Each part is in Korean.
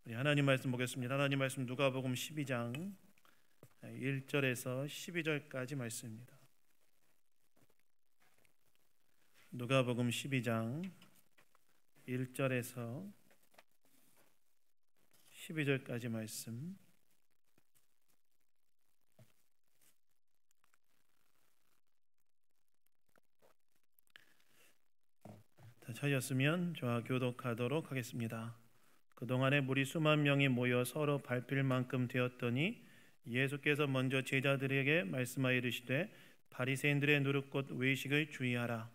우리 하나님 말씀 보겠습니다. 하나님 말씀 누가복음 12장 1절에서 12절까지 말씀입니다. 누가복음 12장 1절에서 12절까지 말씀. 다 찾았으면 저와 교독하도록 하겠습니다. 그동안에 무리 수만 명이 모여 서로 밟힐 만큼 되었더니 예수께서 먼저 제자들에게 말씀하여 이르시되 바리새인들의 누룩 곧 외식을 주의하라.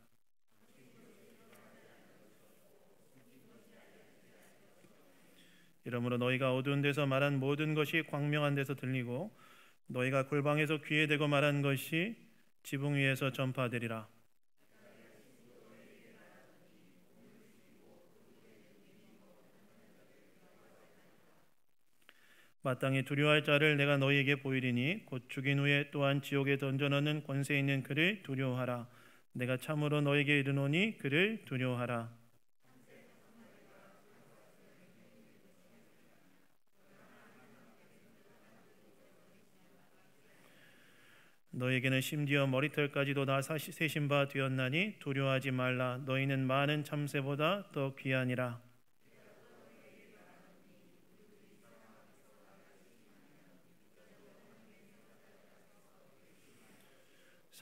이러므로 너희가 어두운 데서 말한 모든 것이 광명한 데서 들리고 너희가 골방에서 귀에 대고 말한 것이 지붕 위에서 전파되리라. 마땅히 두려워할 자를 내가 너희에게 보이리니 곧 죽인 후에 또한 지옥에 던져넣는 권세 있는 그를 두려워하라. 내가 참으로 너희에게 이르노니 그를 두려워하라. 너희에게는 심지어 머리털까지도 다 세신 바 되었나니 두려워하지 말라. 너희는 많은 참새보다 더 귀하니라.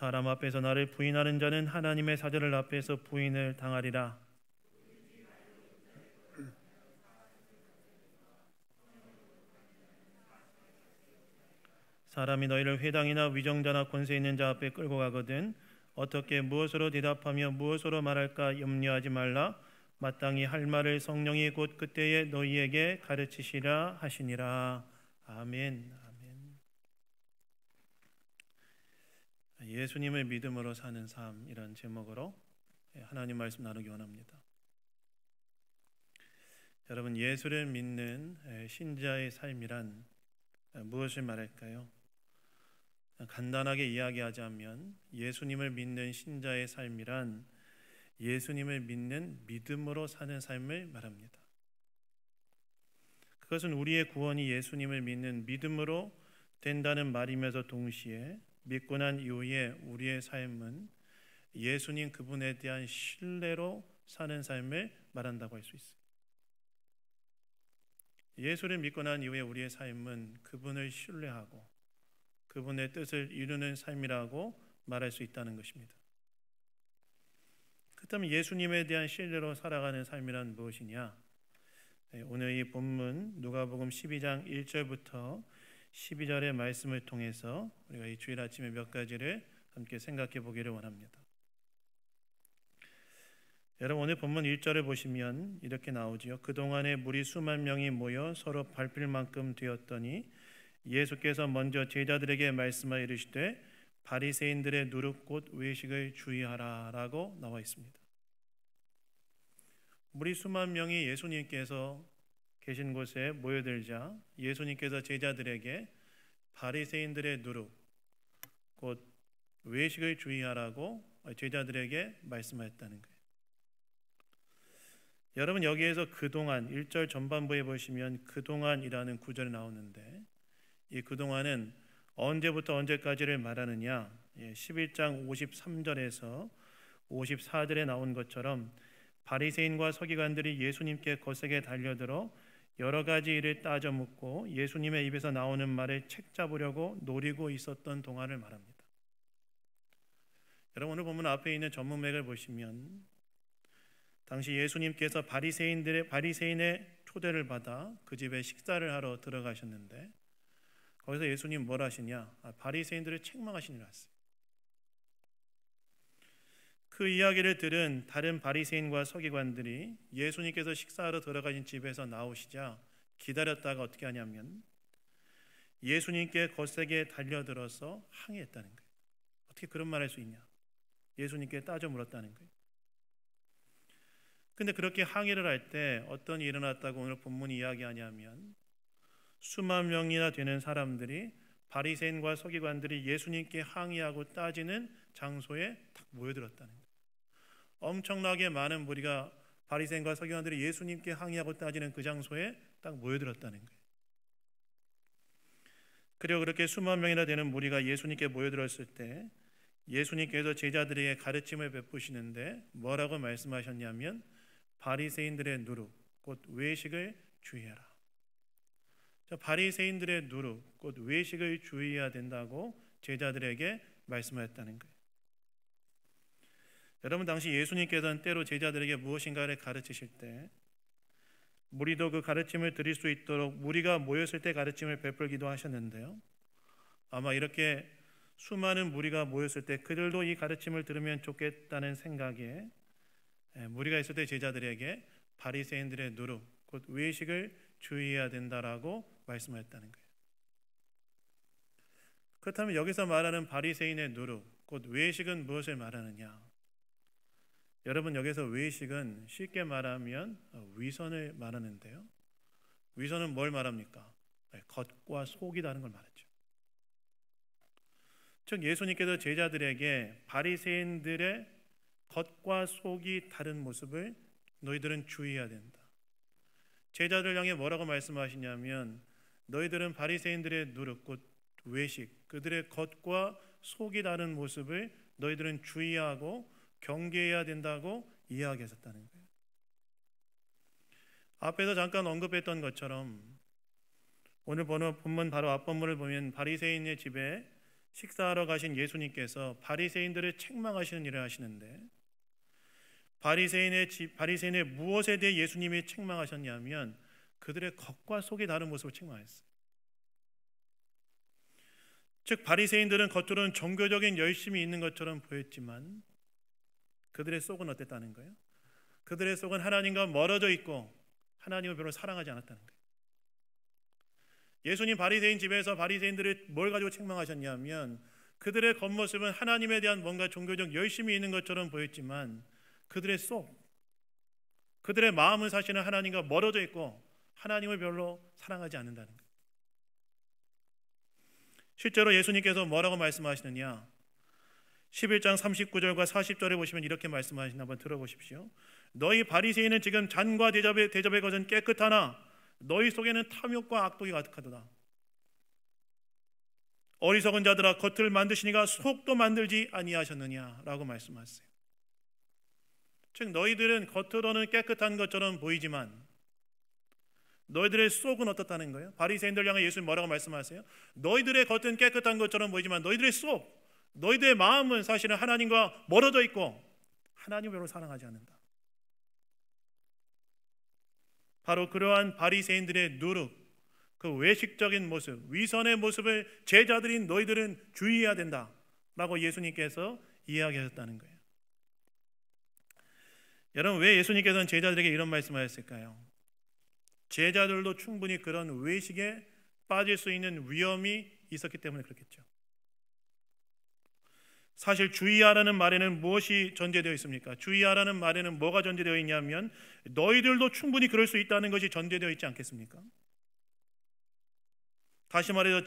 사람 앞에서 나를 부인하는 자는 하나님의 사자들 앞에서 부인을 당하리라. 사람이 너희를 회당이나 위정자나 권세 있는 자 앞에 끌고 가거든 어떻게 무엇으로 대답하며 무엇으로 말할까 염려하지 말라. 마땅히 할 말을 성령이 곧 그때에 너희에게 가르치시라 하시니라. 아멘. 예수님을 믿음으로 사는 삶, 이런 제목으로 하나님 말씀 나누기 원합니다. 여러분, 예수를 믿는 신자의 삶이란 무엇을 말할까요? 간단하게 이야기하자면 예수님을 믿는 신자의 삶이란 예수님을 믿는 믿음으로 사는 삶을 말합니다. 그것은 우리의 구원이 예수님을 믿는 믿음으로 된다는 말이면서 동시에 믿고 난 이후에 우리의 삶은 예수님 그분에 대한 신뢰로 사는 삶을 말한다고 할 수 있습니다. 예수를 믿고 난 이후에 우리의 삶은 그분을 신뢰하고 그분의 뜻을 이루는 삶이라고 말할 수 있다는 것입니다. 그렇다면 예수님에 대한 신뢰로 살아가는 삶이란 무엇이냐? 오늘 이 본문 누가복음 12장 1절부터 12절의 말씀을 통해서 우리가 이 주일 아침에 몇 가지를 함께 생각해 보기를 원합니다. 여러분, 오늘 본문 1절을 보시면 이렇게 나오지요. 그동안에 무리 수만 명이 모여 서로 밟힐 만큼 되었더니 예수께서 먼저 제자들에게 말씀하여 이르시되 바리새인들의 누룩 곧 외식을 주의하라 라고 나와 있습니다. 무리 수만 명이 예수님께서 계신 곳에 모여들자 예수님께서 제자들에게 바리새인들의 누룩 곧 외식을 주의하라고 제자들에게 말씀하였다는 거예요. 여러분, 여기에서 그동안 1절 전반부에 보시면 그동안이라는 구절이 나오는데 이 그동안은 언제부터 언제까지를 말하느냐? 11장 53절에서 54절에 나온 것처럼 바리새인과 서기관들이 예수님께 거세게 달려들어 여러 가지 일을 따져 묻고 예수님의 입에서 나오는 말을 책잡으려고 노리고 있었던 동안을 말합니다. 여러분, 오늘 본문 앞에 있는 전문맥을 보시면 당시 예수님께서 바리새인의 초대를 받아 그 집에 식사를 하러 들어가셨는데 거기서 예수님 뭘 하시냐? 바리새인들을 책망하시니라 했어요. 그 이야기를 들은 다른 바리새인과 서기관들이 예수님께서 식사하러 들어가신 집에서 나오시자 기다렸다가 어떻게 하냐면 예수님께 거세게 달려들어서 항의했다는 거예요. 어떻게 그런 말 할 수 있냐? 예수님께 따져 물었다는 거예요. 근데 그렇게 항의를 할 때 어떤 일이 일어났다고 오늘 본문이 이야기하냐면 수만 명이나 되는 사람들이 바리새인과 서기관들이 예수님께 항의하고 따지는 장소에 딱 모여들었다는 거예요. 엄청나게 많은 무리가 바리새인과 서기관들이 예수님께 항의하고 따지는 그 장소에 딱 모여들었다는 거예요. 그리고 그렇게 수만 명이나 되는 무리가 예수님께 모여들었을 때 예수님께서 제자들에게 가르침을 베푸시는데 뭐라고 말씀하셨냐면 바리새인들의 누룩 곧 외식을 주의하라. 바리새인들의 누룩 곧 외식을 주의해야 된다고 제자들에게 말씀하셨다는 거예요. 여러분, 당시 예수님께서는 때로 제자들에게 무엇인가를 가르치실 때 무리도 그 가르침을 들을 수 있도록 무리가 모였을 때 가르침을 베풀기도 하셨는데요, 아마 이렇게 수많은 무리가 모였을 때 그들도 이 가르침을 들으면 좋겠다는 생각에 무리가 있을 때 제자들에게 바리새인들의 누룩 곧 외식을 주의해야 된다라고 말씀하셨다는 거예요. 그렇다면 여기서 말하는 바리새인의 누룩 곧 외식은 무엇을 말하느냐? 여러분, 여기서 외식은 쉽게 말하면 위선을 말하는데요, 위선은 뭘 말합니까? 겉과 속이 다른 걸 말하죠. 즉 예수님께서 제자들에게 바리새인들의 겉과 속이 다른 모습을 너희들은 주의해야 된다. 제자들 향해 뭐라고 말씀하시냐면 너희들은 바리새인들의 누룩 곧 외식, 그들의 겉과 속이 다른 모습을 너희들은 주의하고 경계해야 된다고 이야기하셨다는 거예요. 앞에서 잠깐 언급했던 것처럼 오늘 본문 바로 앞본문을 보면 바리새인의 집에 식사하러 가신 예수님께서 바리새인들을 책망하시는 일을 하시는데 바리새인의 무엇에 대해 예수님이 책망하셨냐면 그들의 겉과 속이 다른 모습을 책망했어요. 즉 바리새인들은 겉으로는 종교적인 열심이 있는 것처럼 보였지만 그들의 속은 어땠다는 거예요? 그들의 속은 하나님과 멀어져 있고 하나님을 별로 사랑하지 않았다는 거예요. 예수님 바리새인 집에서 바리새인들을 뭘 가지고 책망하셨냐면 그들의 겉모습은 하나님에 대한 뭔가 종교적 열심이 있는 것처럼 보였지만 그들의 속, 그들의 마음은 사실은 하나님과 멀어져 있고 하나님을 별로 사랑하지 않는다는 거예요. 실제로 예수님께서 뭐라고 말씀하시느냐? 11장 39절과 40절에 보시면 이렇게 말씀하시나 한번 들어보십시오. 너희 바리새인은 지금 잔과 대접의 것은 깨끗하나 너희 속에는 탐욕과 악독이 가득하도다. 어리석은 자들아, 겉을 만드시니가 속도 만들지 아니하셨느냐라고 말씀하세요. 즉 너희들은 겉으로는 깨끗한 것처럼 보이지만 너희들의 속은 어떻다는 거예요? 바리새인들 향해 예수님 뭐라고 말씀하세요? 너희들의 겉은 깨끗한 것처럼 보이지만 너희들의 속, 너희들의 마음은 사실은 하나님과 멀어져 있고 하나님을 별로 사랑하지 않는다. 바로 그러한 바리새인들의 누룩, 그 외식적인 모습, 위선의 모습을 제자들인 너희들은 주의해야 된다라고 예수님께서 이야기하셨다는 거예요. 여러분, 왜 예수님께서는 제자들에게 이런 말씀하셨을까요? 제자들도 충분히 그런 외식에 빠질 수 있는 위험이 있었기 때문에 그렇겠죠. 사실 주의하라는 말에는 무엇이 전제되어 있습니까? 주의하라는 말에는 뭐가 전제되어 있냐면 너희들도 충분히 그럴 수 있다는 것이 전제되어 있지 않겠습니까? 다시 말해서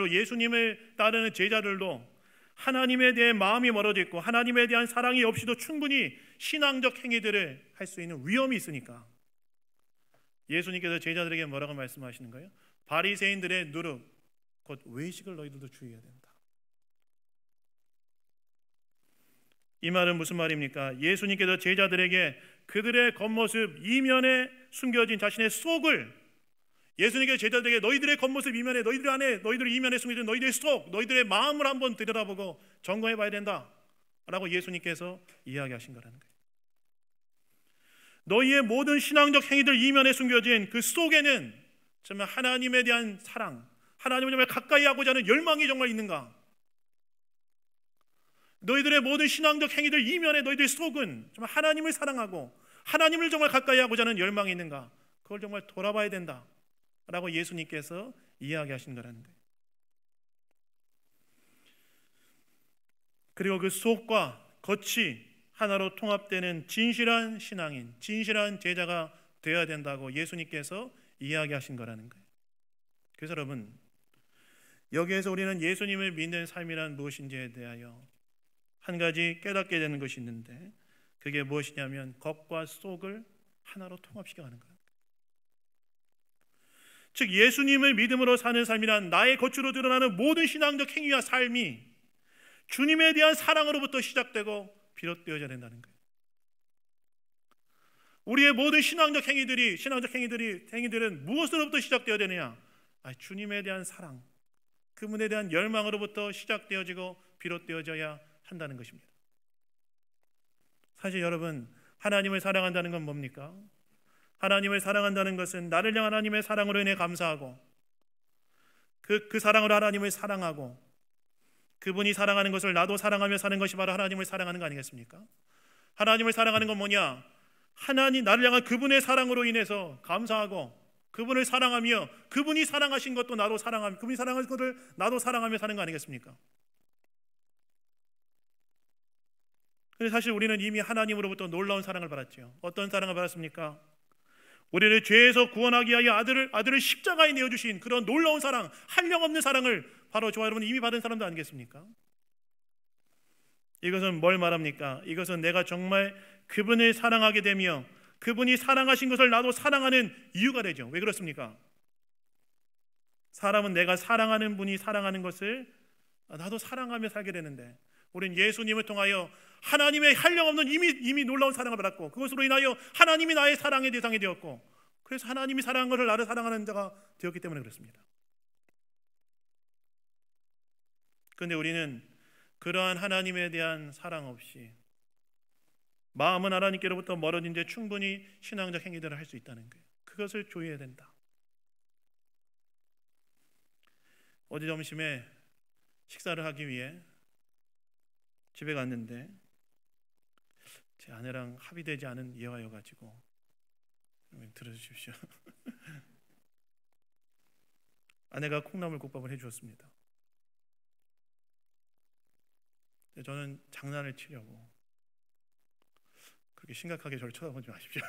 예수님을 따르는 제자들도 하나님에 대해 마음이 멀어져 있고 하나님에 대한 사랑이 없이도 충분히 신앙적 행위들을 할 수 있는 위험이 있으니까 예수님께서 제자들에게 뭐라고 말씀하시는 거예요? 바리새인들의 누룩 곧 외식을 너희들도 주의해야 된다. 이 말은 무슨 말입니까? 예수님께서 제자들에게 그들의 겉모습 이면에 숨겨진 자신의 속을, 예수님께서 제자들에게 너희들의 겉모습 이면에, 너희들 안에, 너희들 이면에 숨겨진 너희들의 속, 너희들의 마음을 한번 들여다보고 점검해 봐야 된다 라고 예수님께서 이야기하신 거라는 거예요. 너희의 모든 신앙적 행위들 이면에 숨겨진 그 속에는 정말 하나님에 대한 사랑, 하나님을 정말 가까이 하고자 하는 열망이 정말 있는가? 너희들의 모든 신앙적 행위들 이면에 너희들의 속은 정말 하나님을 사랑하고 하나님을 정말 가까이 하고자 하는 열망이 있는가? 그걸 정말 돌아봐야 된다 라고 예수님께서 이야기하신 거라는 거예요. 그리고 그 속과 겉이 하나로 통합되는 진실한 신앙인, 진실한 제자가 되어야 된다고 예수님께서 이야기하신 거라는 거예요. 그래서 여러분, 여기에서 우리는 예수님을 믿는 삶이란 무엇인지에 대하여 한 가지 깨닫게 되는 것이 있는데 그게 무엇이냐면 겉과 속을 하나로 통합시켜가는 거예요. 즉 예수님을 믿음으로 사는 삶이란 나의 겉으로 드러나는 모든 신앙적 행위와 삶이 주님에 대한 사랑으로부터 시작되고 비롯되어져야 된다는 거예요. 우리의 모든 신앙적 행위들은 무엇으로부터 시작되어야 되느냐? 주님에 대한 사랑, 그분에 대한 열망으로부터 시작되어지고 비롯되어져야 한다는 것입니다. 사실 여러분, 하나님을 사랑한다는 건 뭡니까? 하나님을 사랑한다는 것은 나를 향한 하나님의 사랑으로 인해 감사하고 그 사랑으로 하나님을 사랑하고 그분이 사랑하는 것을 나도 사랑하며 사는 것이 바로 하나님을 사랑하는 거 아니겠습니까? 하나님을 사랑하는 건 뭐냐? 하나님 나를 향한 그분의 사랑으로 인해서 감사하고 그분을 사랑하며 그분이 사랑하신 것도 나도 사랑하며 그분이 사랑하신 것을 나도 사랑하며 사는 거 아니겠습니까? 그런데 사실 우리는 이미 하나님으로부터 놀라운 사랑을 받았죠. 어떤 사랑을 받았습니까? 우리를 죄에서 구원하기 위하여 아들을 십자가에 내어주신 그런 놀라운 사랑, 한량없는 사랑을 바로 저와 여러분 이미 받은 사람도 아니겠습니까? 이것은 뭘 말합니까? 이것은 내가 정말 그분을 사랑하게 되며 그분이 사랑하신 것을 나도 사랑하는 이유가 되죠. 왜 그렇습니까? 사람은 내가 사랑하는 분이 사랑하는 것을 나도 사랑하며 살게 되는데 우린 예수님을 통하여 하나님의 한량없는 이미 놀라운 사랑을 받았고 그것으로 인하여 하나님이 나의 사랑의 대상이 되었고 그래서 하나님이 사랑한 것을 나를 사랑하는 자가 되었기 때문에 그렇습니다. 그런데 우리는 그러한 하나님에 대한 사랑 없이 마음은 하나님께로부터 멀어진 채 충분히 신앙적 행위들을 할 수 있다는 거예요. 그것을 조회해야 된다. 어제 점심에 식사를 하기 위해 집에 갔는데 제 아내랑 합의되지 않은 예화여가지고 들어주십시오. 아내가 콩나물국밥을 해주었습니다. 저는 장난을 치려고 그렇게 심각하게 저를 쳐다보지 마십시오.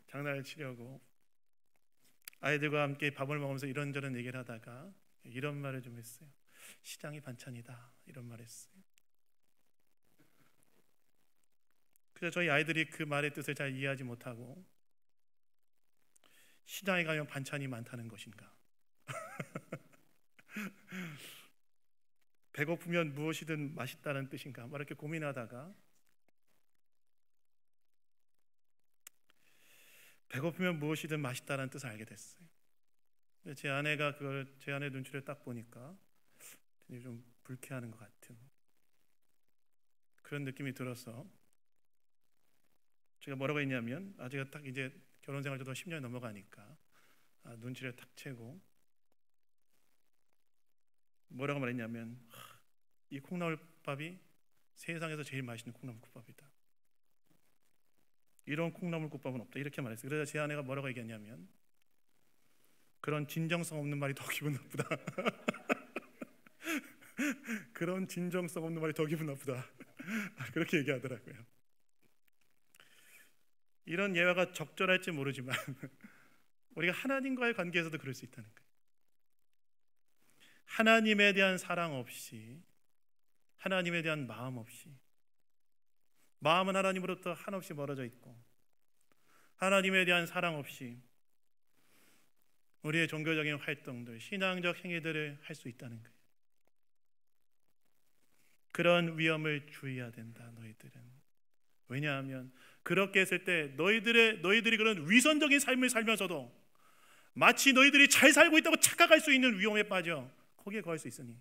장난을 치려고 아이들과 함께 밥을 먹으면서 이런저런 얘기를 하다가 이런 말을 좀 했어요. 시장이 반찬이다 이런 말을 했어요. 그래서 저희 아이들이 그 말의 뜻을 잘 이해하지 못하고 시장에 가면 반찬이 많다는 것인가 배고프면 무엇이든 맛있다는 뜻인가 막 이렇게 고민하다가 배고프면 무엇이든 맛있다는 뜻을 알게 됐어요. 제 아내가 제 아내 눈치를 딱 보니까 좀 불쾌하는 것 같은 그런 느낌이 들어서 제가 뭐라고 했냐면 제가 딱 이제 결혼 생활 저도 10년이 넘어가니까 눈치를 탁 채고 뭐라고 말했냐면 이 콩나물국밥이 세상에서 제일 맛있는 콩나물국밥이다. 이런 콩나물국밥은 없다 이렇게 말했어요. 그래서 제 아내가 뭐라고 얘기했냐면 그런 진정성 없는 말이 더 기분 나쁘다. 그런 진정성 없는 말이 더 기분 나쁘다. 그렇게 얘기하더라고요. 이런 예화가 적절할지 모르지만 우리가 하나님과의 관계에서도 그럴 수 있다는 거예요. 하나님에 대한 사랑 없이 하나님에 대한 마음 없이 마음은 하나님으로부터 한없이 멀어져 있고 하나님에 대한 사랑 없이 우리의 종교적인 활동들, 신앙적 행위들을 할 수 있다는 거예요. 그런 위험을 주의해야 된다. 너희들은. 왜냐하면 그렇게 했을 때 너희들이 그런 위선적인 삶을 살면서도 마치 너희들이 잘 살고 있다고 착각할 수 있는 위험에 빠져 거기에 거할 수 있으니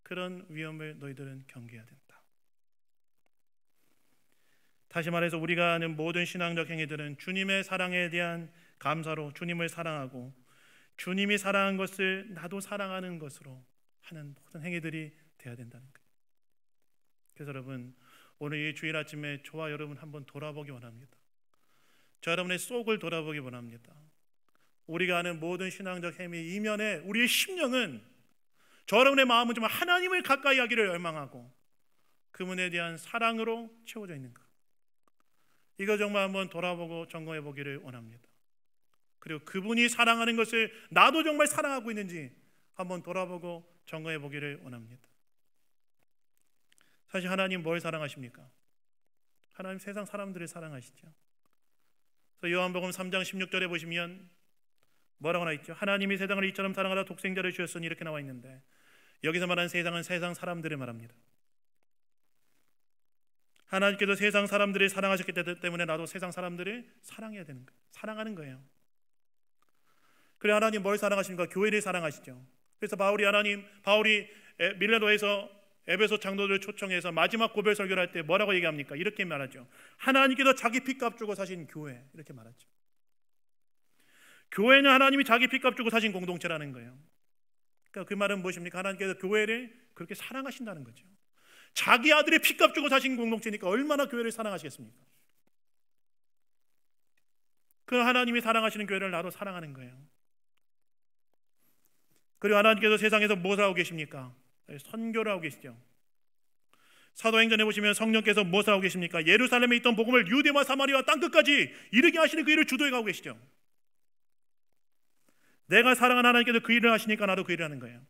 그런 위험을 너희들은 경계해야 된다. 다시 말해서 우리가 하는 모든 신앙적 행위들은 주님의 사랑에 대한 감사로 주님을 사랑하고 주님이 사랑한 것을 나도 사랑하는 것으로 하는 모든 행위들이 되어야 된다는 거예요. 그래서 여러분 오늘 이 주일 아침에 저와 여러분 한번 돌아보기 원합니다. 저 여러분의 속을 돌아보기 원합니다. 우리가 하는 모든 신앙적 행위 이면에 우리의 심령은 저 여러분의 마음은 정말 하나님을 가까이 하기를 열망하고 그분에 대한 사랑으로 채워져 있는가. 이거 정말 한번 돌아보고 점검해 보기를 원합니다. 그리고 그분이 사랑하는 것을 나도 정말 사랑하고 있는지 한번 돌아보고 점검해 보기를 원합니다. 사실 하나님 뭘 사랑하십니까? 하나님 세상 사람들을 사랑하시죠. 그래서 요한복음 3장 16절에 보시면 뭐라고 나와 있죠? 하나님이 세상을 이처럼 사랑하사 독생자를 주셨으니 이렇게 나와 있는데, 여기서 말하는 세상은 세상 사람들을 말합니다. 하나님께서 세상 사람들을 사랑하셨기 때문에 나도 세상 사람들을 사랑해야 되는 거예요. 사랑하는 거예요. 그래, 하나님 뭘 사랑하십니까? 교회를 사랑하시죠. 그래서 바울이 밀레노에서 에베소 장로들을 초청해서 마지막 고별 설교를 할 때 뭐라고 얘기합니까? 이렇게 말하죠. 하나님께서 자기 피값 주고 사신 교회, 이렇게 말하죠. 교회는 하나님이 자기 피값 주고 사신 공동체라는 거예요. 그러니까 그 말은 무엇입니까? 하나님께서 교회를 그렇게 사랑하신다는 거죠. 자기 아들의 피값 주고 사신 공동체니까 얼마나 교회를 사랑하시겠습니까? 그 하나님이 사랑하시는 교회를 나도 사랑하는 거예요. 그리고 하나님께서 세상에서 무엇을 하고 계십니까? 선교를 하고 계시죠. 사도행전에 보시면 성령께서 무엇을 하고 계십니까? 예루살렘에 있던 복음을 유대와 사마리아 땅끝까지 이르게 하시는 그 일을 주도해 가고 계시죠. 내가 사랑하는 하나님께서 그 일을 하시니까 나도 그 일을 하는 거예요.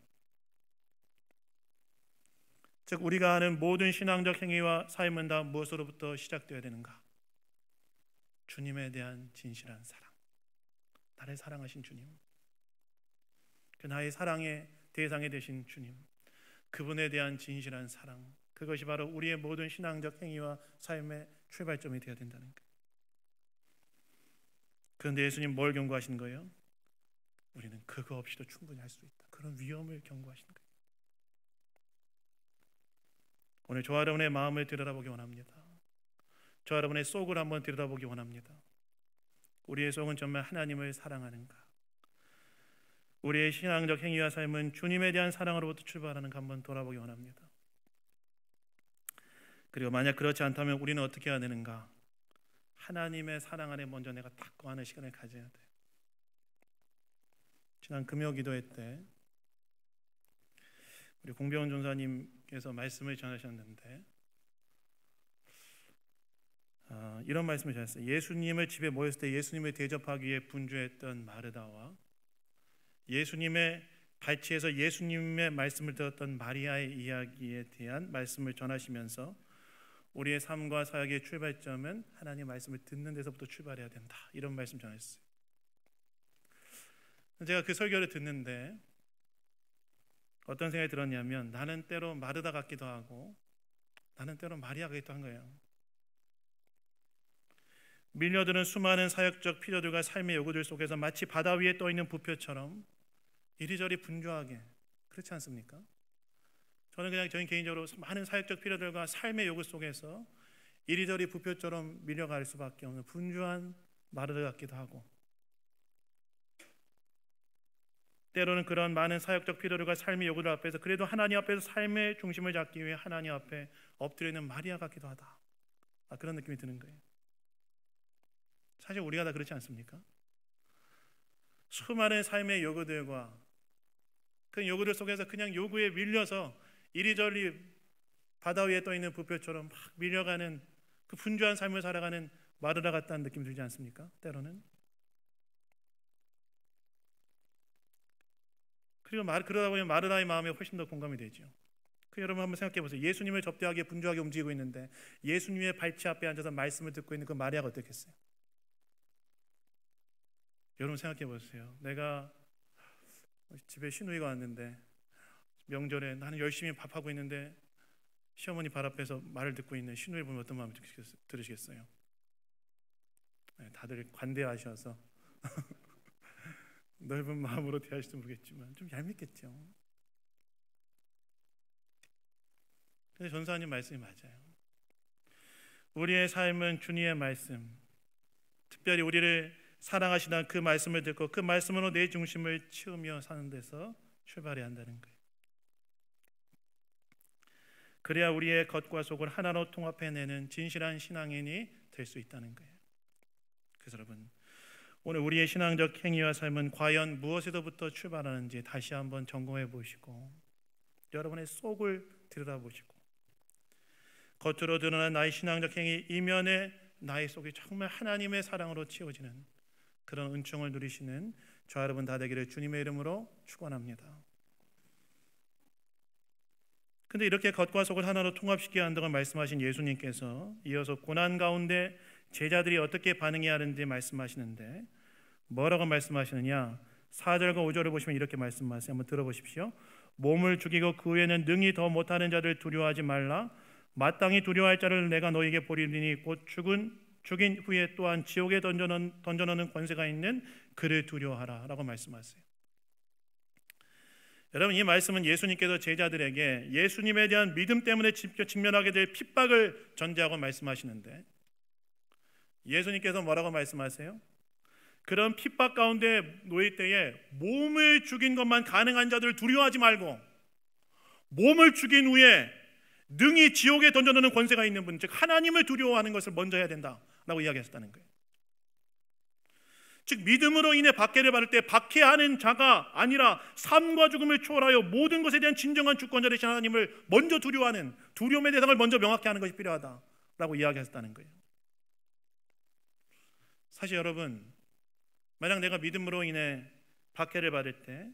즉, 우리가 하는 모든 신앙적 행위와 삶은 다 무엇으로부터 시작되어야 되는가? 주님에 대한 진실한 사랑, 나를 사랑하신 주님, 그 나의 사랑의 대상이 되신 주님, 그분에 대한 진실한 사랑, 그것이 바로 우리의 모든 신앙적 행위와 삶의 출발점이 되어야 된다는 거예요. 그런데 예수님 뭘 경고하시는 거예요? 우리는 그거 없이도 충분히 할 수 있다. 그런 위험을 경고하시는 거예요. 오늘 저와 여러분의 마음을 들여다보기 원합니다. 저와 여러분의 속을 한번 들여다보기 원합니다. 우리의 속은 정말 하나님을 사랑하는가? 우리의 신앙적 행위와 삶은 주님에 대한 사랑으로부터 출발하는가 한번 돌아보기 원합니다. 그리고 만약 그렇지 않다면 우리는 어떻게 해야 되는가? 하나님의 사랑 안에 먼저 내가 딱 거하는 시간을 가져야 돼요. 지난 금요 기도회 때 우리 공병원 전사님께서 말씀을 전하셨는데 이런 말씀을 전했어요. 예수님을 집에 모였을 때 예수님을 대접하기 위해 분주했던 마르다와 예수님의 발치에서 예수님의 말씀을 들었던 마리아의 이야기에 대한 말씀을 전하시면서 우리의 삶과 사역의 출발점은 하나님의 말씀을 듣는 데서부터 출발해야 된다, 이런 말씀 전했어요. 제가 그 설교를 듣는데 어떤 생각이 들었냐면, 나는 때로 마르다 같기도 하고 나는 때로 마리아 같기도 한 거예요. 밀려드는 수많은 사역적 필요들과 삶의 요구들 속에서 마치 바다 위에 떠있는 부표처럼 이리저리 분주하게, 그렇지 않습니까? 저는 개인적으로 많은 사역적 필요들과 삶의 요구 속에서 이리저리 부표처럼 밀려갈 수밖에 없는 분주한 마르다 같기도 하고, 때로는 그런 많은 사역적 필요들과 삶의 요구들 앞에서 그래도 하나님 앞에서 삶의 중심을 잡기 위해 하나님 앞에 엎드려 있는 마리아 같기도 하다, 그런 느낌이 드는 거예요. 사실 우리가 다 그렇지 않습니까? 수많은 삶의 요구들과 그 요구들 속에서 그냥 요구에 밀려서 이리저리 바다 위에 떠있는 부표처럼 막 밀려가는 그 분주한 삶을 살아가는 마르다 같다는 느낌이 들지 않습니까? 때로는. 그리고 그러다 보면 마르다의 마음에 훨씬 더 공감이 되죠. 여러분 한번 생각해 보세요. 예수님을 접대하기에 분주하게 움직이고 있는데 예수님의 발치 앞에 앉아서 말씀을 듣고 있는 그 마리아가 어떻겠어요? 여러분 생각해 보세요. 내가 집에 시누이가 왔는데 명절에 나는 열심히 밥하고 있는데 시어머니 발 앞에서 말을 듣고 있는 시누이 보면 어떤 마음이 들으시겠어요? 네, 다들 관대하셔서 넓은 마음으로 대하실지 모르겠지만 좀 얄밉겠죠. 근데 전사님 말씀이 맞아요. 우리의 삶은 주님의 말씀, 특별히 우리를 사랑하시는 그 말씀을 듣고 그 말씀으로 내 중심을 치우며 사는 데서 출발해야 한다는 거예요. 그래야 우리의 겉과 속을 하나로 통합해내는 진실한 신앙인이 될 수 있다는 거예요. 그래서 여러분, 오늘 우리의 신앙적 행위와 삶은 과연 무엇에서부터 출발하는지 다시 한번 점검해 보시고 여러분의 속을 들여다보시고 겉으로 드러난 나의 신앙적 행위 이면에 나의 속이 정말 하나님의 사랑으로 채워지는 그런 은총을 누리시는 저 여러분 다 되기를 주님의 이름으로 축원합니다. 근데 이렇게 겉과 속을 하나로 통합시켜야 한다고 말씀하신 예수님께서 이어서 고난 가운데 제자들이 어떻게 반응해야 하는지 말씀하시는데 뭐라고 말씀하시느냐? 4절과 5절을 보시면 이렇게 말씀하세요. 한번 들어보십시오. 몸을 죽이고 그 후에는 능히 더 못하는 자를 두려워하지 말라. 마땅히 두려워할 자를 내가 너에게 보리니 곧 죽인 후에 또한 지옥에 던져넣는 권세가 있는 그를 두려워하라 라고 말씀하세요. 여러분, 이 말씀은 예수님께서 제자들에게 예수님에 대한 믿음 때문에 직면하게 될 핍박을 전제하고 말씀하시는데 예수님께서 뭐라고 말씀하세요? 그런 핍박 가운데 놓일 때에 몸을 죽인 것만 가능한 자들을 두려워하지 말고 몸을 죽인 후에 능히 지옥에 던져넣는 권세가 있는 분, 즉 하나님을 두려워하는 것을 먼저 해야 된다라고 이야기하셨다는 거예요. 즉 믿음으로 인해 박해를 받을 때 박해하는 자가 아니라 삶과 죽음을 초월하여 모든 것에 대한 진정한 주권자 되신 하나님을 먼저 두려워하는, 두려움의 대상을 먼저 명확히 하는 것이 필요하다라고 이야기하셨다는 거예요. 사실 여러분, 만약 내가 믿음으로 인해 박해를 받을 때,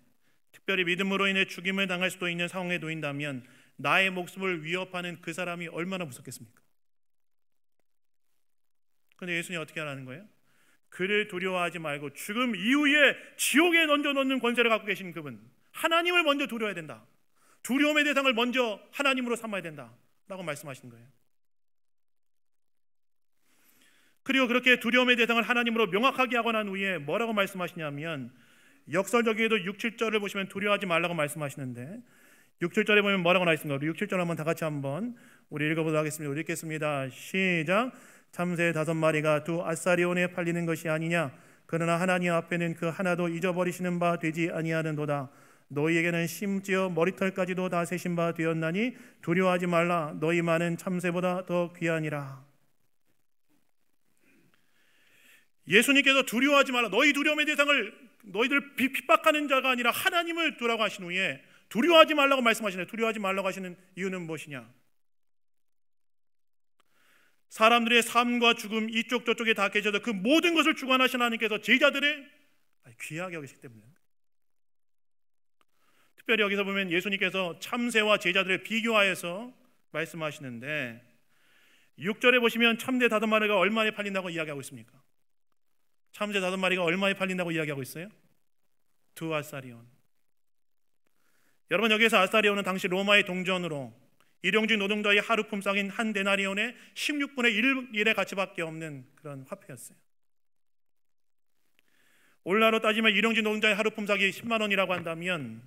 특별히 믿음으로 인해 죽임을 당할 수도 있는 상황에 놓인다면 나의 목숨을 위협하는 그 사람이 얼마나 무섭겠습니까? 그런데 예수님이 어떻게 하라는 거예요? 그를 두려워하지 말고 죽음 이후에 지옥에 던져넣는 권세를 갖고 계신 그분, 하나님을 먼저 두려워해야 된다. 두려움의 대상을 먼저 하나님으로 삼아야 된다라고 말씀하시는 거예요. 그리고 그렇게 두려움의 대상을 하나님으로 명확하게 하고 난 후에 뭐라고 말씀하시냐면 역설적이게도 6, 7절을 보시면 두려워하지 말라고 말씀하시는데 6, 7절에 보면 뭐라고 나와 있습니까? 우리 6, 7절 한번 다 같이 한번 우리 읽어보도록 하겠습니다. 우리 읽겠습니다. 시작. 참새 5마리가 두 아사리온에 팔리는 것이 아니냐? 그러나 하나님 앞에는 그 하나도 잊어버리시는 바 되지 아니하는도다. 너희에게는 심지어 머리털까지도 다 세신 바 되었나니 두려워하지 말라. 너희 많은 참새보다 더 귀하니라. 예수님께서 두려워하지 말라. 너희 두려움의 대상을 너희들 핍박하는 자가 아니라 하나님을 두라고 하신 후에 두려워하지 말라고 말씀하시네요. 두려워하지 말라고 하시는 이유는 무엇이냐? 사람들의 삶과 죽음 이쪽 저쪽에 다 계셔서 그 모든 것을 주관하신 하나님께서 제자들을 귀하게 여기시기 때문에, 특별히 여기서 보면 예수님께서 참새와 제자들을 비교하여서 말씀하시는데 6절에 보시면 참새 5마리가 얼마에 팔린다고 이야기하고 있습니까? 참새 5마리가 얼마에 팔린다고 이야기하고 있어요? 2 아사리온. 여러분, 여기에서 아사리온은 당시 로마의 동전으로 일용직 노동자의 하루 품삯인 한 데나리온의 16분의 1의 가치밖에 없는 그런 화폐였어요. 오늘날로 따지면 일용직 노동자의 하루 품삯이 10만 원이라고 한다면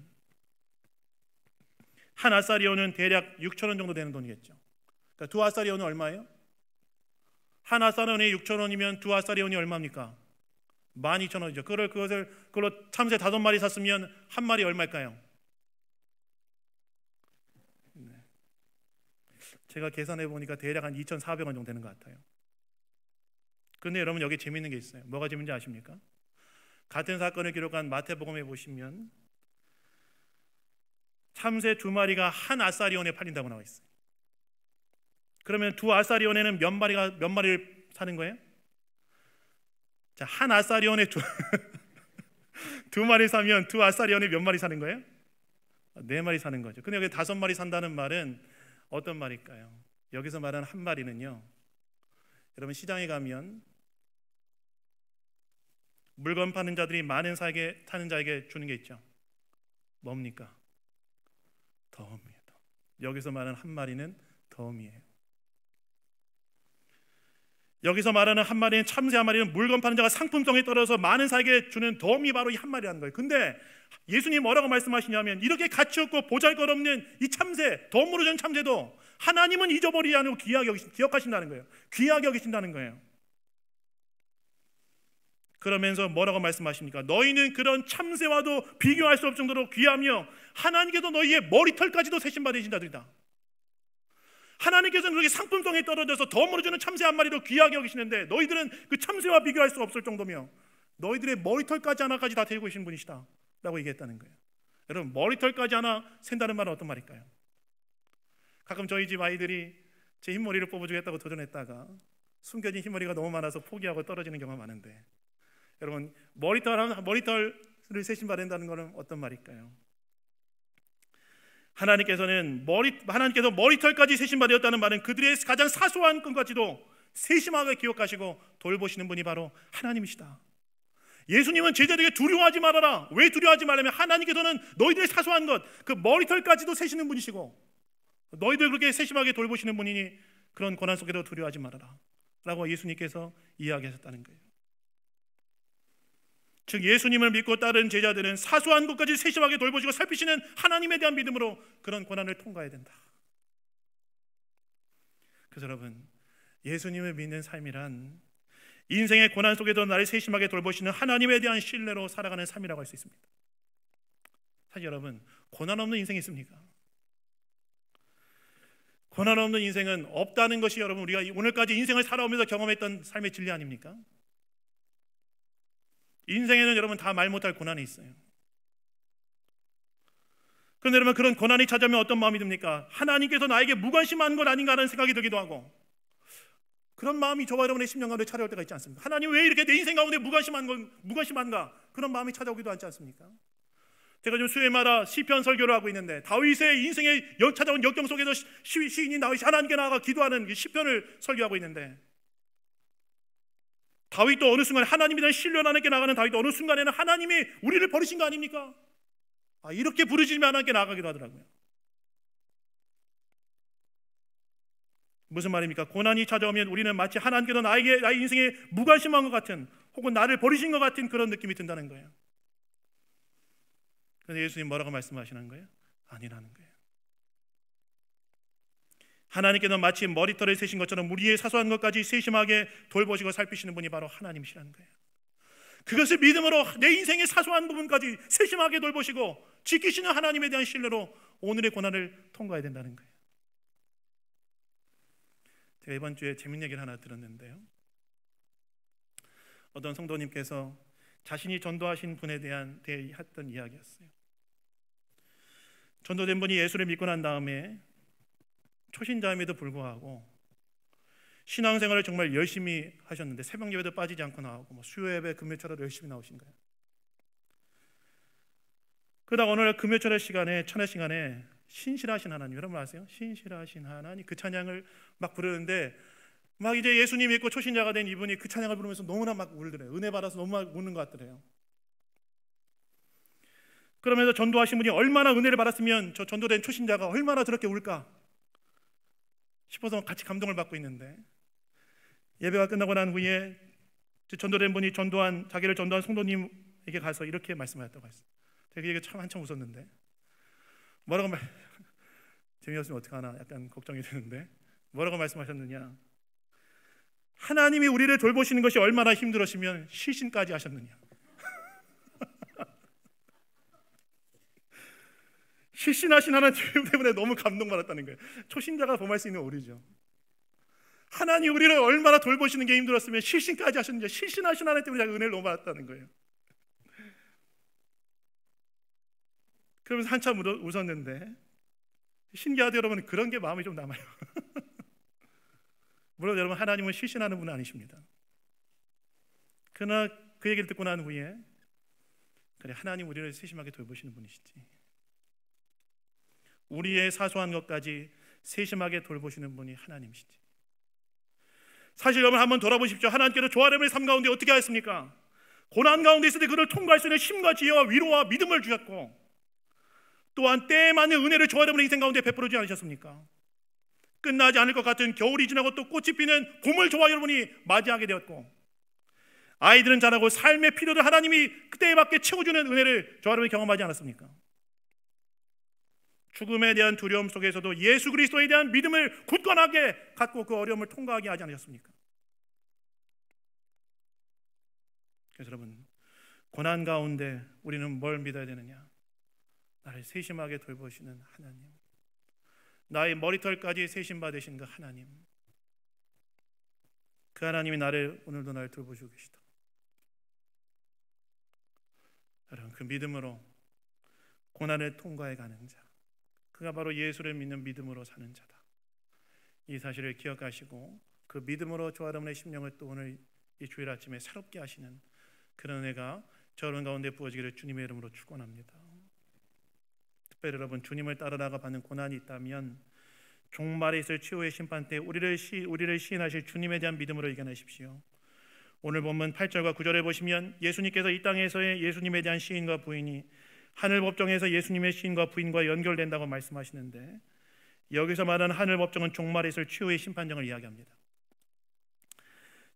한 아사리온은 대략 6천 원 정도 되는 돈이겠죠. 그러니까 2 아사리온은 얼마예요? 한 아사리온이 6천 원이면 2 아사리온이 얼마입니까? 12,000원이죠. 그걸로 참새 5마리 샀으면 한 마리 얼마일까요? 제가 계산해 보니까 대략 한 2,400원 정도 되는 것 같아요. 그런데 여러분, 여기 재미있는 게 있어요. 뭐가 재미있는지 아십니까? 같은 사건을 기록한 마태복음에 보시면 참새 2마리가 한 아사리온에 팔린다고 나와 있어요. 그러면 2 아사리온에는 몇 마리를 사는 거예요? 자, 한 아사리온에 2마리 사면 2 아사리온에 몇 마리 사는 거예요? 4마리 사는 거죠. 근데 여기 5마리 산다는 말은 어떤 말일까요? 여기서 말하는 한 마리는요, 여러분 시장에 가면 물건 파는 자들이 많은 사에게 타는 자에게 주는 게 있죠. 뭡니까? 덤이에요. 여기서 말하는 한 마리는 덤이에요. 여기서 말하는 한 마리는, 참새 한 마리는 물건 파는 자가 상품성에 따라서 많은 사에게 주는 덤이 바로 이 한 마리라는 거예요. 근데 예수님이 뭐라고 말씀하시냐면 이렇게 가치 없고 보잘것없는 이 참새, 덤으로 준 참새도 하나님은 잊어버리지 않고 기억하신다는 거예요. 귀하게 여기신다는 거예요. 그러면서 뭐라고 말씀하십니까? 너희는 그런 참새와도 비교할 수 없을 정도로 귀하며 하나님께서 너희의 머리털까지도 세신 바 되신 자들이다. 하나님께서는 그렇게 상품성에 떨어져서 덤으로 주는 참새 한 마리도 귀하게 여기시는데 너희들은 그 참새와 비교할 수 없을 정도며 너희들의 머리털까지 하나까지 다 데리고 계신 분이시다 라고 얘기했다는 거예요. 여러분, 머리털까지 하나 센다는 말은 어떤 말일까요? 가끔 저희 집 아이들이 제 흰머리를 뽑아주겠다고 도전했다가 숨겨진 흰머리가 너무 많아서 포기하고 떨어지는 경우가 많은데, 여러분, 머리털을 세신 바 된다는 것은 어떤 말일까요? 하나님께서 머리털까지 세심받으셨다는 말은 그들의 가장 사소한 것까지도 세심하게 기억하시고 돌보시는 분이 바로 하나님이시다. 예수님은 제자들에게 두려워하지 말아라. 왜 두려워하지 말냐면 하나님께서는 너희들의 사소한 것, 그 머리털까지도 세시는 분이시고 너희들 그렇게 세심하게 돌보시는 분이니 그런 고난 속에도 두려워하지 말아라 라고 예수님께서 이야기하셨다는 거예요. 즉 예수님을 믿고 따른 제자들은 사소한 것까지 세심하게 돌보시고 살피시는 하나님에 대한 믿음으로 그런 고난을 통과해야 된다. 그래서 여러분, 예수님을 믿는 삶이란 인생의 고난 속에도 나를 세심하게 돌보시는 하나님에 대한 신뢰로 살아가는 삶이라고 할 수 있습니다. 사실 여러분, 고난 없는 인생이 있습니까? 고난 없는 인생은 없다는 것이 여러분 우리가 오늘까지 인생을 살아오면서 경험했던 삶의 진리 아닙니까? 인생에는 여러분 다 말 못할 고난이 있어요. 그런데 여러분 그런 고난이 찾아오면 어떤 마음이 듭니까? 하나님께서 나에게 무관심한 것 아닌가 하는 생각이 들기도 하고, 그런 마음이 저와 여러분의 심령 가운데 찾아올 때가 있지 않습니까? 하나님 왜 이렇게 내 인생 가운데 무관심한가? 그런 마음이 찾아오기도 하지 않습니까? 제가 지금 수요일마다 시편 설교를 하고 있는데 다윗의 인생에 찾아온 역경 속에서 시인인 다윗이 하나님께 나아가 기도하는 시편을 설교하고 있는데, 다윗도 어느 순간 하나님에 대한 신뢰 하나님께 나가는 다윗도 어느 순간에는 하나님이 우리를 버리신 거 아닙니까? 이렇게 부르짖으며 하나님께 나아가기도 하더라고요. 무슨 말입니까? 고난이 찾아오면 우리는 마치 하나님께서 나의 인생에 무관심한 것 같은, 혹은 나를 버리신 것 같은 그런 느낌이 든다는 거예요. 그런데 예수님 뭐라고 말씀하시는 거예요? 아니라는 거예요. 하나님께서 마치 머리털을 세신 것처럼 우리의 사소한 것까지 세심하게 돌보시고 살피시는 분이 바로 하나님이시라는 거예요. 그것을 믿음으로 내 인생의 사소한 부분까지 세심하게 돌보시고 지키시는 하나님에 대한 신뢰로 오늘의 고난을 통과해야 된다는 거예요. 제가 이번 주에 재밌는 얘기를 하나 들었는데요, 어떤 성도님께서 자신이 전도하신 분에 대한 했던 이야기였어요. 전도된 분이 예수를 믿고 난 다음에 초신자임에도 불구하고 신앙생활을 정말 열심히 하셨는데 새벽 예배도 빠지지 않고 나오고 수요 예배, 금요철에도 열심히 나오신 거예요. 그러다가 어느 날 금요철의 시간에, 천의 시간에 신실하신 하나님, 여러분 아세요? 신실하신 하나님, 그 찬양을 막 부르는데 막 이제 예수님 믿고 초신자가 된 이분이 그 찬양을 부르면서 너무나 막 울더래요. 은혜 받아서 너무 막 우는 것 같더래요. 그러면서 전도하신 분이 얼마나 은혜를 받았으면 저 전도된 초신자가 얼마나 저렇게 울까 싶어서 같이 감동을 받고 있는데, 예배가 끝나고 난 후에 전도된 분이 자기를 전도한 성도님에게 가서 이렇게 말씀하셨다고 했어요. 제가 이게 참 한참 웃었는데, 뭐라고 재미없으면 어떡하나 약간 걱정이 되는데, 뭐라고 말씀하셨느냐, 하나님이 우리를 돌보시는 것이 얼마나 힘들었으면 시신까지 하셨느냐. 실신하신 하나님 때문에 너무 감동받았다는 거예요. 초신자가 범할 수 있는 오류죠. 하나님 우리를 얼마나 돌보시는 게 힘들었으면 실신까지 하셨는지, 실신하신 하나님 때문에 은혜를 너무 받았다는 거예요. 그러면서 한참 웃었는데, 신기하죠 여러분, 그런 게 마음이 좀 남아요. 물론 여러분 하나님은 실신하는 분은 아니십니다. 그러나 그 얘기를 듣고 난 후에 그래, 하나님 우리를 세심하게 돌보시는 분이시지, 우리의 사소한 것까지 세심하게 돌보시는 분이 하나님이시지. 사실 여러분 한번 돌아보십시오. 하나님께서 조아람의 삶 가운데 어떻게 하셨습니까? 고난 가운데 있을 때 그를 통과할 수 있는 힘과 지혜와 위로와 믿음을 주셨고, 또한 때에 맞는 은혜를 조아람의 인생 가운데 베풀어 주지 않으셨습니까? 끝나지 않을 것 같은 겨울이 지나고 또 꽃이 피는 봄을 저와 여러분이 맞이하게 되었고, 아이들은 자라고 삶의 필요를 하나님이 그때에 맞게 채워주는 은혜를 저와 여러분이 경험하지 않았습니까? 죽음에 대한 두려움 속에서도 예수 그리스도에 대한 믿음을 굳건하게 갖고 그 어려움을 통과하게 하지 않으셨습니까? 그래서 여러분, 고난 가운데 우리는 뭘 믿어야 되느냐? 나를 세심하게 돌보시는 하나님, 나의 머리털까지 세심받으신 그 하나님, 그 하나님이 오늘도 나를 돌보시고 계시다. 여러분, 그 믿음으로 고난을 통과해 가는 자, 그가 바로 예수를 믿는 믿음으로 사는 자다. 이 사실을 기억하시고 그 믿음으로 저와 여러분의 심령을 또 오늘 이 주일 아침에 새롭게 하시는 그런 은혜가 저 여러분 가운데 부어지기를 주님의 이름으로 축원합니다. 특별히 여러분 주님을 따르다가 받는 고난이 있다면 종말에 있을 최후의 심판 때 우리를 시인하실 주님에 대한 믿음으로 이겨내십시오. 오늘 본문 8절과 9절에 보시면 예수님께서 이 땅에서의 예수님에 대한 시인과 부인이 하늘 법정에서 예수님의 시인과 부인과 연결된다고 말씀하시는데, 여기서 말하는 하늘 법정은 종말에 있을 최후의 심판정을 이야기합니다.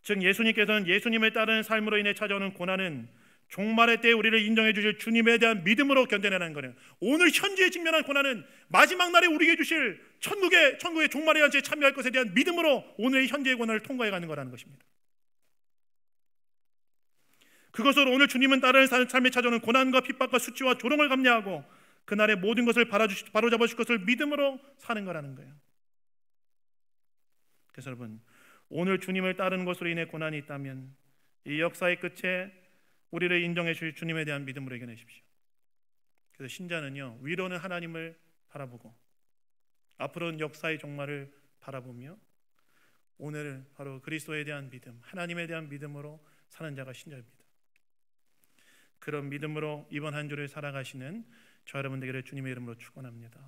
즉 예수님께서는 예수님을 따르는 삶으로 인해 찾아오는 고난은 종말의 때에 우리를 인정해 주실 주님에 대한 믿음으로 견뎌내는 거예요. 오늘 현재에 직면한 고난은 마지막 날에 우리에게 주실 천국의 종말의 연체에 참여할 것에 대한 믿음으로 오늘의 현재의 고난을 통과해 가는 거라는 것입니다. 그것으로 오늘 주님은 따르는 삶에 찾아오는 고난과 핍박과 수치와 조롱을 감내하고 그날의 모든 것을 바로잡아 주실 것을 믿음으로 사는 거라는 거예요. 그래서 여러분, 오늘 주님을 따르는 것으로 인해 고난이 있다면 이 역사의 끝에 우리를 인정해 주실 주님에 대한 믿음으로 이겨내십시오. 그래서 신자는요, 위로는 하나님을 바라보고 앞으로는 역사의 종말을 바라보며 오늘 바로 그리스도에 대한 믿음, 하나님에 대한 믿음으로 사는 자가 신자입니다. 그런 믿음으로 이번 한 주를 살아가시는 저 여러분 되기를 주님의 이름으로 축원합니다.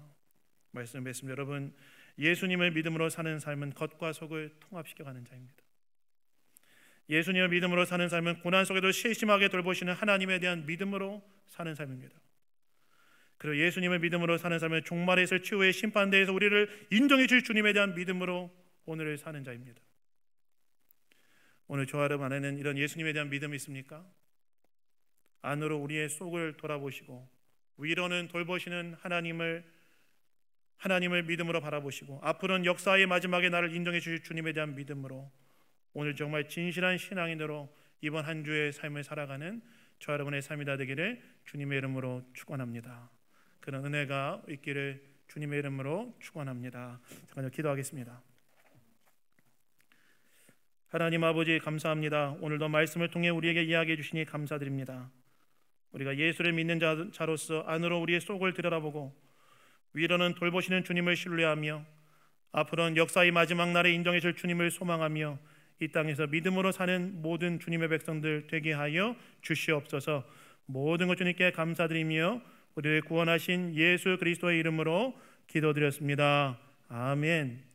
말씀 뵙습니다. 여러분, 예수님을 믿음으로 사는 삶은 겉과 속을 통합시켜가는 자입니다. 예수님을 믿음으로 사는 삶은 고난 속에도 세심하게 돌보시는 하나님에 대한 믿음으로 사는 삶입니다. 그리고 예수님을 믿음으로 사는 삶은 종말에 있을 최후의 심판대에서 우리를 인정해 주실 주님에 대한 믿음으로 오늘을 사는 자입니다. 오늘 저 여러분 안에는 이런 예수님에 대한 믿음이 있습니까? 안으로 우리의 속을 돌아보시고 위로는 돌보시는 하나님을 믿음으로 바라보시고 앞으로는 역사의 마지막에 나를 인정해 주실 주님에 대한 믿음으로 오늘 정말 진실한 신앙인으로 이번 한 주의 삶을 살아가는 저 여러분의 삶이 다 되기를 주님의 이름으로 축원합니다. 그런 은혜가 있기를 주님의 이름으로 축원합니다. 잠깐 기도하겠습니다. 하나님 아버지, 감사합니다. 오늘도 말씀을 통해 우리에게 이야기해 주시니 감사드립니다. 우리가 예수를 믿는 자로서 안으로 우리의 속을 들여다보고 위로는 돌보시는 주님을 신뢰하며 앞으로는 역사의 마지막 날에 인정해 줄 주님을 소망하며 이 땅에서 믿음으로 사는 모든 주님의 백성들 되게 하여 주시옵소서. 모든 것 주님께 감사드리며 우리를 구원하신 예수 그리스도의 이름으로 기도드렸습니다. 아멘.